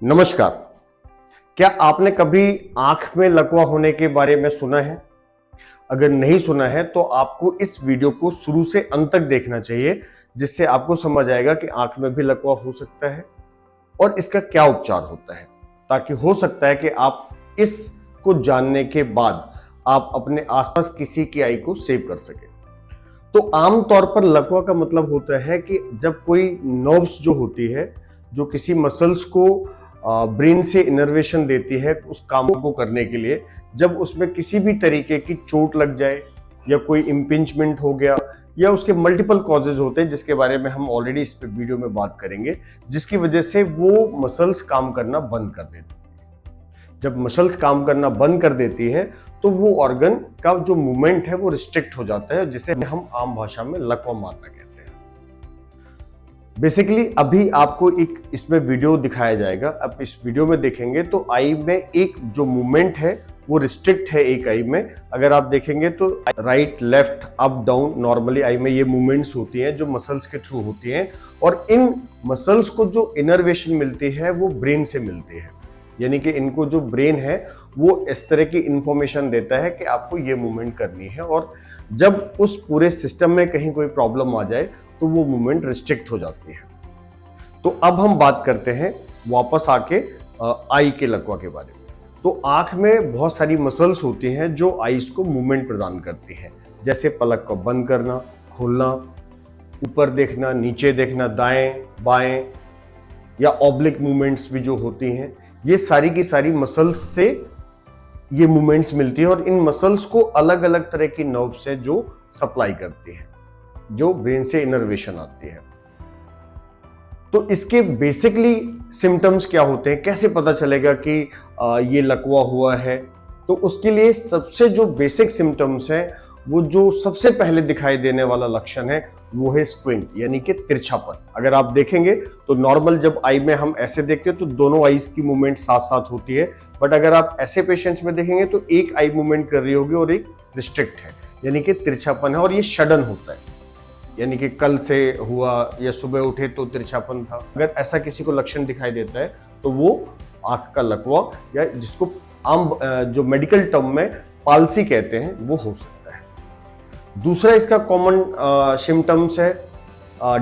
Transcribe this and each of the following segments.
नमस्कार। क्या आपने कभी आंख में लकवा होने के बारे में सुना है? अगर नहीं सुना है तो आपको इस वीडियो को शुरू से अंत तक देखना चाहिए, जिससे आपको समझ आएगा कि आंख में भी लकवा हो सकता है और इसका क्या उपचार होता है। ताकि हो सकता है कि आप इसको जानने के बाद आप अपने आसपास किसी की आई को सेव कर सके। तो आमतौर पर लकवा का मतलब होता है कि जब कोई नर्व्स जो होती है, जो किसी मसल्स को ब्रेन से इनर्वेशन देती है उस काम को करने के लिए, जब उसमें किसी भी तरीके की चोट लग जाए या कोई इम्पिंचमेंट हो गया या उसके मल्टीपल कॉजेज होते हैं, जिसके बारे में हम ऑलरेडी इस पे वीडियो में बात करेंगे, जिसकी वजह से वो मसल्स काम करना बंद कर देती है। जब मसल्स काम करना बंद कर देती है तो वो ऑर्गन का जो मूवमेंट है वो रिस्ट्रिक्ट हो जाता है, जिसे हम आम भाषा में लकवा मारना कहते हैं। बेसिकली अभी आपको एक इसमें वीडियो दिखाया जाएगा। अब इस वीडियो में देखेंगे तो आई में एक जो मूवमेंट है वो रिस्ट्रिक्ट है एक आई में। अगर आप देखेंगे तो right left up down normally I में ये मूवमेंट्स होती हैं जो मसल्स के थ्रू होती हैं, और इन मसल्स को जो इनर्वेशन मिलती है वो ब्रेन से मिलती है। यानी कि इनको जो ब्रेन है वो इस तरह की इंफॉर्मेशन देता है कि आपको ये मूवमेंट करनी है, और जब उस पूरे सिस्टम में कहीं कोई प्रॉब्लम आ जाए तो वो मूवमेंट रिस्ट्रिक्ट हो जाती है। तो अब हम बात करते हैं वापस आके आई के लकवा के बारे में। तो आंख में बहुत सारी मसल्स होती हैं जो आईज को मूवमेंट प्रदान करती हैं, जैसे पलक को बंद करना, खोलना, ऊपर देखना, नीचे देखना, दाएं बाएं, या ऑब्लिक मूवमेंट्स भी जो होती हैं, ये सारी की सारी मसल्स से ये मूवमेंट्स मिलती है, और इन मसल्स को अलग अलग तरह की नर्व से जो सप्लाई करती है, जो ब्रेन से इनर्वेशन आती है। तो इसके बेसिकली सिम्टम्स क्या होते हैं, कैसे पता चलेगा कि ये लकवा हुआ है? तो उसके लिए सबसे जो बेसिक सिम्टम्स हैं, वो जो सबसे पहले दिखाई देने वाला लक्षण है वो है स्क्विंट, यानी कि तिरछापन। अगर आप देखेंगे तो नॉर्मल जब आई में हम ऐसे देखते हैं तो दोनों आईज की मूवमेंट साथ साथ होती है, बट अगर आप ऐसे पेशेंट्स में देखेंगे तो एक आई मूवमेंट कर रही होगी और एक रिस्ट्रिक्ट है, यानी कि तिरछापन है, और ये सडन होता है, यानी कि कल से हुआ या सुबह उठे तो तिरछापन था। अगर ऐसा किसी को लक्षण दिखाई देता है तो वो आंख का लकवा, या जिसको आम जो मेडिकल टर्म में पाल्सी कहते हैं, वो हो सकता है। दूसरा इसका कॉमन सिम्टम्स है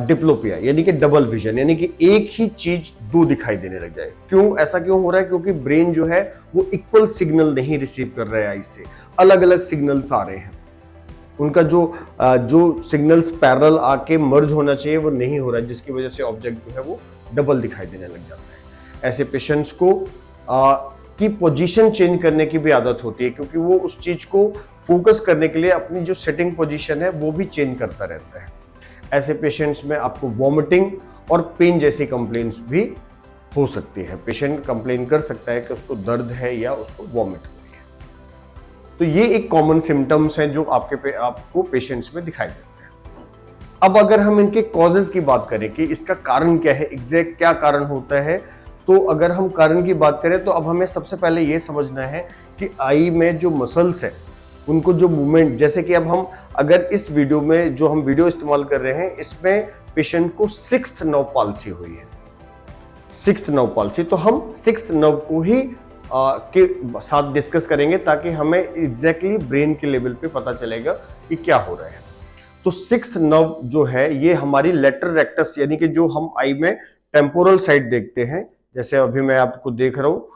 डिप्लोपिया, यानी कि डबल विजन, यानी कि एक ही चीज दो दिखाई देने लग जाए। क्यों ऐसा क्यों हो रहा है? क्योंकि ब्रेन जो है वो इक्वल सिग्नल नहीं रिसीव कर रहा है आई से, अलग अलग सिग्नल्स आ रहे हैं। उनका जो सिग्नल्स पैरेलल आके मर्ज होना चाहिए वो नहीं हो रहा है, जिसकी वजह से ऑब्जेक्ट जो है वो डबल दिखाई देने लग जाता है। ऐसे पेशेंट्स को की पोजीशन चेंज करने की भी आदत होती है, क्योंकि वो उस चीज को फोकस करने के लिए अपनी जो सिटिंग पोजीशन है वो भी चेंज करता रहता है। ऐसे पेशेंट्स में आपको वॉमिटिंग और पेन जैसी कंप्लेंट्स भी हो सकती है। पेशेंट कंप्लेन कर सकता है कि उसको दर्द है या उसको वॉमिट हो रही है। तो ये एक कॉमन सिम्टम्स हैं जो आपको पेशेंट्स में दिखाई देते हैं। अब अगर हम इनके कॉजेज की बात करें कि इसका कारण क्या है, एग्जैक्ट क्या कारण होता है, तो अगर हम कारण की बात करें तो अब हमें सबसे पहले ये समझना है कि आई में जो मसल्स है उनको जो मूवमेंट, जैसे कि अब हम अगर इस वीडियो में जो हम वीडियो इस्तेमाल कर रहे हैं इसमें पेशेंट को सिक्स्थ नर्व पाल्सी हुई है, सिक्स्थ नर्व पाल्सी, तो हम सिक्स्थ नर्व को ही के साथ डिस्कस करेंगे ताकि हमें एग्जैक्टली ब्रेन के लेवल पे पता चलेगा कि क्या हो रहा है। तो सिक्स्थ नर्व जो है ये हमारी लेटरल रेक्टस, यानी कि जो हम आई में टेम्पोरल साइड देखते हैं, जैसे अभी मैं आपको देख रहा हूँ,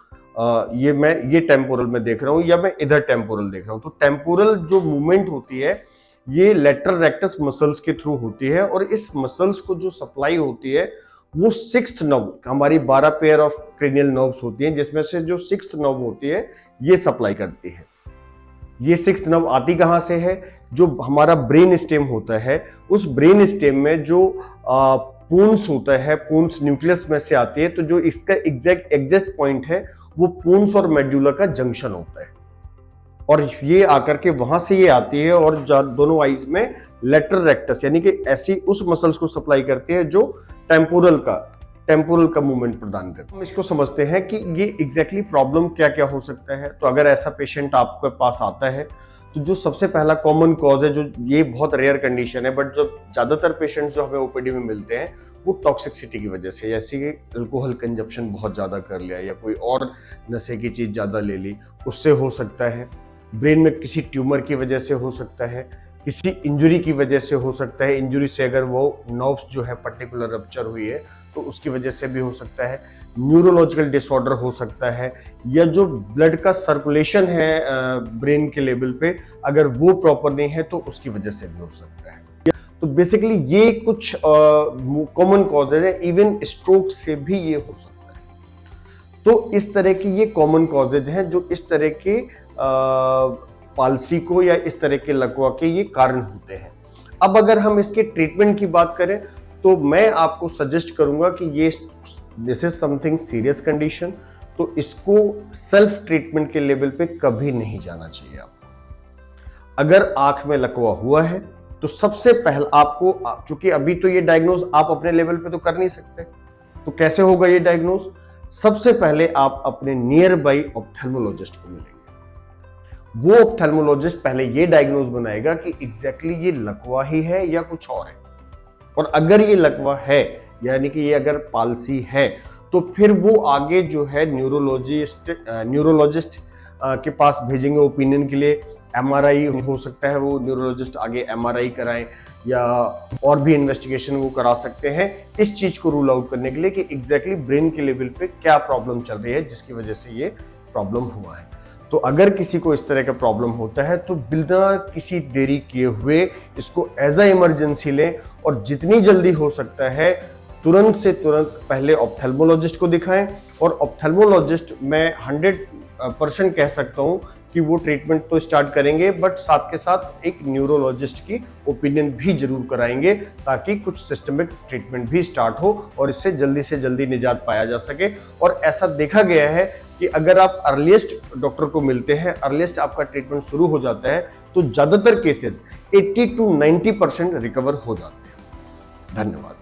ये टेम्पोरल में देख रहा हूँ या मैं इधर टेम्पोरल देख रहा हूँ। तो टेम्पोरल जो मूवमेंट होती है ये लेटरल रेक्टस मसल्स के थ्रू होती है, और इस मसल्स को जो सप्लाई होती है वो सिक्स्थ नर्व, हमारी 12 पेयर ऑफ क्रेनियल नर्व्स होती हैं, जिसमें से जो सिक्स्थ नर्व होती है ये सप्लाई करती है। ये सिक्स्थ नर्व आती कहाँ से है? जो हमारा ब्रेन स्टेम होता है, उस ब्रेन स्टेम में जो पूंस होता है, पूंस न्यूक्लियस में से आती है, तो जो इसका एग्जैक्ट पॉइंट है वो पूंस और मेडुला का जंक्शन होता है, और ये आकर के वहां से ये आती है और दोनों आईज में लेटरल रेक्टस, यानी कि ऐसी उस मसल्स को सप्लाई करती है जो टेम्पोरल का मूवमेंट प्रदान करते हैं। हम इसको समझते हैं कि ये एग्जैक्टली प्रॉब्लम क्या क्या हो सकता है। तो अगर ऐसा पेशेंट आपके पास आता है तो जो सबसे पहला कॉमन कॉज है, जो ये बहुत रेयर कंडीशन है बट जो ज्यादातर पेशेंट्स जो हमें ओपीडी में मिलते हैं वो टॉक्सिसिटी की वजह से, जैसे कि अल्कोहल कंजप्शन बहुत ज़्यादा कर लिया या कोई और नशे की चीज़ ज़्यादा ले ली, उससे हो सकता है। ब्रेन में किसी ट्यूमर की वजह से हो सकता है, किसी इंजरी की वजह से हो सकता है। इंजरी से अगर वो नर्व्स जो है पर्टिकुलर रप्चर हुई है तो उसकी वजह से भी हो सकता है। न्यूरोलॉजिकल डिसऑर्डर हो सकता है, या जो ब्लड का सर्कुलेशन है ब्रेन के लेवल पे, अगर वो प्रॉपर नहीं है तो उसकी वजह से भी हो सकता है। तो बेसिकली ये कुछ कॉमन कॉजेज है, इवन स्ट्रोक से भी ये हो सकता है। तो इस तरह की ये कॉमन कॉजेज हैं जो इस तरह के पाल्सी को या इस तरह के लकवा के ये कारण होते हैं। अब अगर हम इसके ट्रीटमेंट की बात करें तो मैं आपको सजेस्ट करूंगा कि ये this is something serious condition, तो इसको सेल्फ ट्रीटमेंट के लेवल पे कभी नहीं जाना चाहिए आपको। अगर आंख में लकवा हुआ है तो सबसे पहले आपको, चूंकि अभी तो ये डायग्नोज आप अपने लेवल पे तो कर नहीं सकते, तो कैसे होगा ये डायग्नोज? सबसे पहले आप अपने नियर बाई ऑप्थेल्मोलॉजिस्ट को मिलेंगे। वो ऑप्थेल्मोलॉजिस्ट पहले ये डायग्नोज बनाएगा कि एग्जैक्टली ये लकवा ही है या कुछ और है, और अगर ये लकवा है यानी कि ये अगर पाल्सी है तो फिर वो आगे जो है न्यूरोलॉजिस्ट के पास भेजेंगे ओपिनियन के लिए। एमआरआई हो सकता है, वो न्यूरोलॉजिस्ट आगे एमआरआई कराएं या और भी इन्वेस्टिगेशन वो करा सकते हैं इस चीज को रूल आउट करने के लिए कि एग्जैक्टली ब्रेन के लेवल पे क्या प्रॉब्लम चल रही है जिसकी वजह से ये प्रॉब्लम हुआ है। तो अगर किसी को इस तरह का प्रॉब्लम होता है तो बिना किसी देरी किए हुए इसको एज अ इमरजेंसी लें, और जितनी जल्दी हो सकता है तुरंत से तुरंत पहले ऑप्थेल्मोलॉजिस्ट को दिखाएं। और ऑप्थेल्मोलॉजिस्ट मैं 100% कह सकता हूं कि वो ट्रीटमेंट तो स्टार्ट करेंगे, बट साथ के साथ एक न्यूरोलॉजिस्ट की ओपिनियन भी जरूर कराएंगे ताकि कुछ सिस्टमिक ट्रीटमेंट भी स्टार्ट हो और इससे जल्दी से जल्दी निजात पाया जा सके। और ऐसा देखा गया है कि अगर आप अर्लीस्ट डॉक्टर को मिलते हैं, अर्लीस्ट आपका ट्रीटमेंट शुरू हो जाता है, तो ज्यादातर केसेस 80 to 90% रिकवर हो जाते हैं। धन्यवाद।